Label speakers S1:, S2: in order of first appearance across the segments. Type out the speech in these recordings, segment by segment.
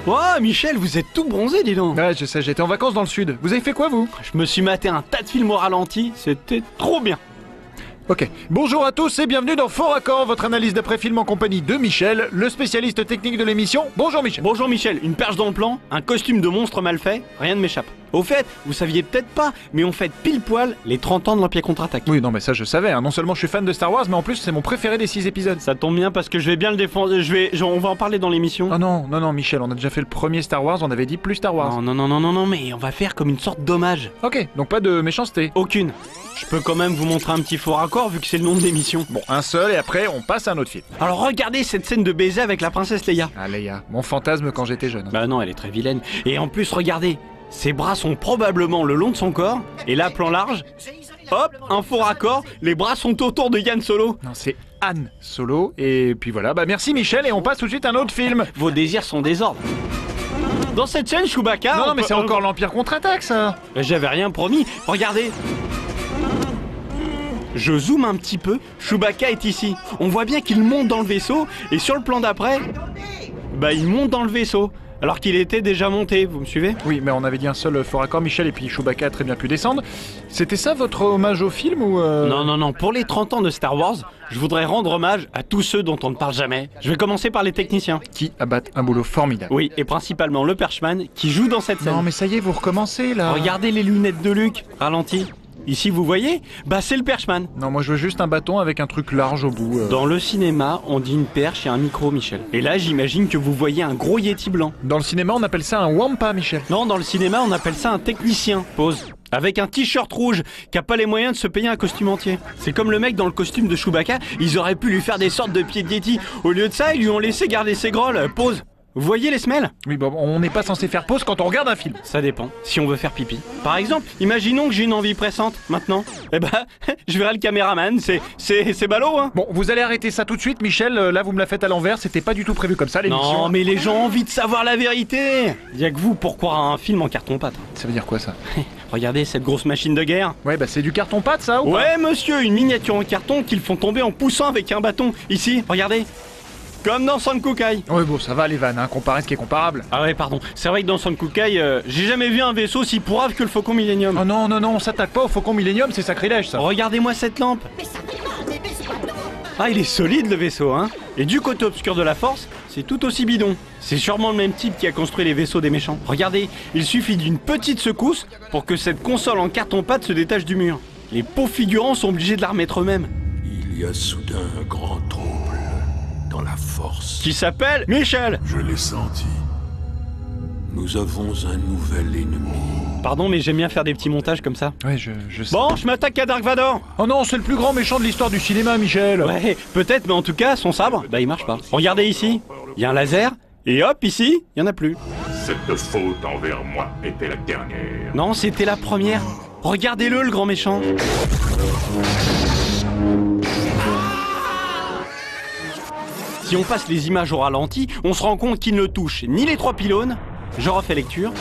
S1: Oh, Michel, vous êtes tout bronzé, dis donc.
S2: Ouais, je sais, j'étais en vacances dans le sud. Vous avez fait quoi, vous?
S1: Je me suis maté un tas de films au ralenti, c'était trop bien.
S2: Ok. Bonjour à tous et bienvenue dans Fort Accord, votre analyse d'après-film en compagnie de Michel, le spécialiste technique de l'émission. Bonjour Michel.
S1: Bonjour Michel, une perche dans le plan, un costume de monstre mal fait, rien ne m'échappe. Au fait, vous saviez peut-être pas, mais on fête pile poil les 30 ans de l'Empire contre-attaque.
S2: Oui, non, mais ça je savais, hein. Non seulement je suis fan de Star Wars, mais en plus c'est mon préféré des 6 épisodes.
S1: Ça tombe bien parce que je vais bien le défendre, on va en parler dans l'émission.
S2: Oh non, non, non, Michel, on a déjà fait le premier Star Wars, on avait dit plus Star Wars.
S1: Non, mais on va faire comme une sorte d'hommage.
S2: Ok, donc pas de méchanceté.
S1: Aucune. Je peux quand même vous montrer un petit faux raccord vu que c'est le nom de l'émission.
S2: Bon, un seul et après on passe à un autre film.
S1: Alors regardez cette scène de baiser avec la princesse Leia.
S2: Ah Leia, mon fantasme quand j'étais jeune.
S1: Bah non, elle est très vilaine. Et en plus, regardez, ses bras sont probablement le long de son corps. Et là, plan large, hop, un faux raccord, les bras sont autour de Yann Solo.
S2: Non, c'est Han Solo, et puis voilà, bah merci Michel, et on passe tout de suite à un autre film.
S1: Vos désirs sont désordres. Dans cette scène, Chewbacca...
S2: Non, mais c'est encore l'Empire contre-attaque, ça.
S1: J'avais rien promis, regardez. Je zoome un petit peu, Chewbacca est ici. On voit bien qu'il monte dans le vaisseau, et sur le plan d'après, bah il monte dans le vaisseau. Alors qu'il était déjà monté, vous me suivez?
S2: Oui, mais on avait dit un seul fort accord, Michel, et puis Chewbacca a très bien pu descendre. C'était ça votre hommage au film ou
S1: Non, pour les 30 ans de Star Wars, je voudrais rendre hommage à tous ceux dont on ne parle jamais. Je vais commencer par les techniciens.
S2: Qui abattent un boulot formidable.
S1: Oui, et principalement le Perchman, qui joue dans cette scène.
S2: Non mais ça y est, vous recommencez là.
S1: Regardez les lunettes de Luke, ralenti. Ici, vous voyez? Bah c'est le Perchman.
S2: Non, moi je veux juste un bâton avec un truc large au bout.
S1: Dans le cinéma, on dit une perche et un micro, Michel. Et là, j'imagine que vous voyez un gros Yeti blanc.
S2: Dans le cinéma, on appelle ça un wampa, Michel.
S1: Non, dans le cinéma, on appelle ça un technicien. Pause. Avec un t-shirt rouge, qui a pas les moyens de se payer un costume entier. C'est comme le mec dans le costume de Chewbacca, ils auraient pu lui faire des sortes de pieds de Yeti. Au lieu de ça, ils lui ont laissé garder ses grolles. Pause. Vous voyez les semelles?
S2: Oui, bon, on n'est pas censé faire pause quand on regarde un film.
S1: Ça dépend, si on veut faire pipi. Par exemple, imaginons que j'ai une envie pressante, maintenant. Eh ben, je verrai le caméraman, c'est ballot, hein.
S2: Bon, vous allez arrêter ça tout de suite, Michel. Là, vous me la faites à l'envers, c'était pas du tout prévu comme ça, l'émission.
S1: Non, mais les gens ont envie de savoir la vérité. Y'a que vous pour croire à un film en carton-pâte.
S2: Ça veut dire quoi, ça?
S1: Regardez cette grosse machine de guerre.
S2: Ouais, bah c'est du carton-pâte, ça, ou pas?
S1: Ouais, monsieur, une miniature en carton qu'ils font tomber en poussant avec un bâton. Ici, regardez. Comme dans Sankukai.
S2: Ouais, bon, ça va, les vannes, hein, comparer ce qui est comparable.
S1: Ah ouais, pardon. C'est vrai que dans Sankukai, j'ai jamais vu un vaisseau si pourrave que le Faucon Millenium.
S2: Oh non, on s'attaque pas au Faucon Millenium, c'est sacrilège, ça.
S1: Regardez-moi cette lampe. Ah, il est solide, le vaisseau, hein. Et du côté obscur de la Force, c'est tout aussi bidon. C'est sûrement le même type qui a construit les vaisseaux des méchants. Regardez, il suffit d'une petite secousse pour que cette console en carton-pâte se détache du mur. Les pauvres figurants sont obligés de la remettre eux-mêmes.
S3: Il y a soudain un grand trouble dans la force.
S1: Qui s'appelle Michel.
S3: Je l'ai senti. Nous avons un nouvel ennemi.
S1: Pardon, mais j'aime bien faire des petits montages comme ça.
S2: Ouais, je sais.
S1: Bon, je m'attaque à Dark Vador.
S2: Oh non, c'est le plus grand méchant de l'histoire du cinéma, Michel.
S1: Ouais, peut-être, mais en tout cas, son sabre, bah il marche pas. Regardez ici, il y a un laser, et hop, ici, il y en a plus.
S4: Cette faute envers moi était la dernière.
S1: Non, c'était la première. Regardez-le, le grand méchant. Si on passe les images au ralenti, on se rend compte qu'il ne touche ni les 3 pylônes, je refais lecture,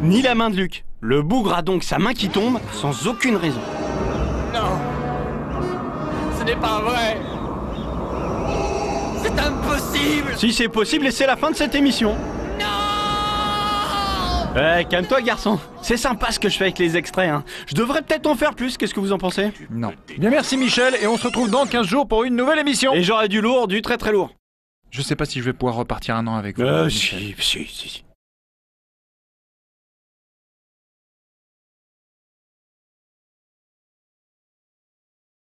S1: ni la main de Luke. Le bougre a donc sa main qui tombe sans aucune raison.
S5: Non, ce n'est pas vrai. C'est impossible.
S1: Si c'est possible, et c'est la fin de cette émission. Calme-toi, garçon. C'est sympa ce que je fais avec les extraits, hein. Je devrais peut-être en faire plus, qu'est-ce que vous en pensez?
S2: Non. Bien, merci Michel, et on se retrouve dans 15 jours pour une nouvelle émission.
S1: Et j'aurai du lourd, du très très lourd.
S2: Je sais pas si je vais pouvoir repartir un an avec vous.
S1: Si.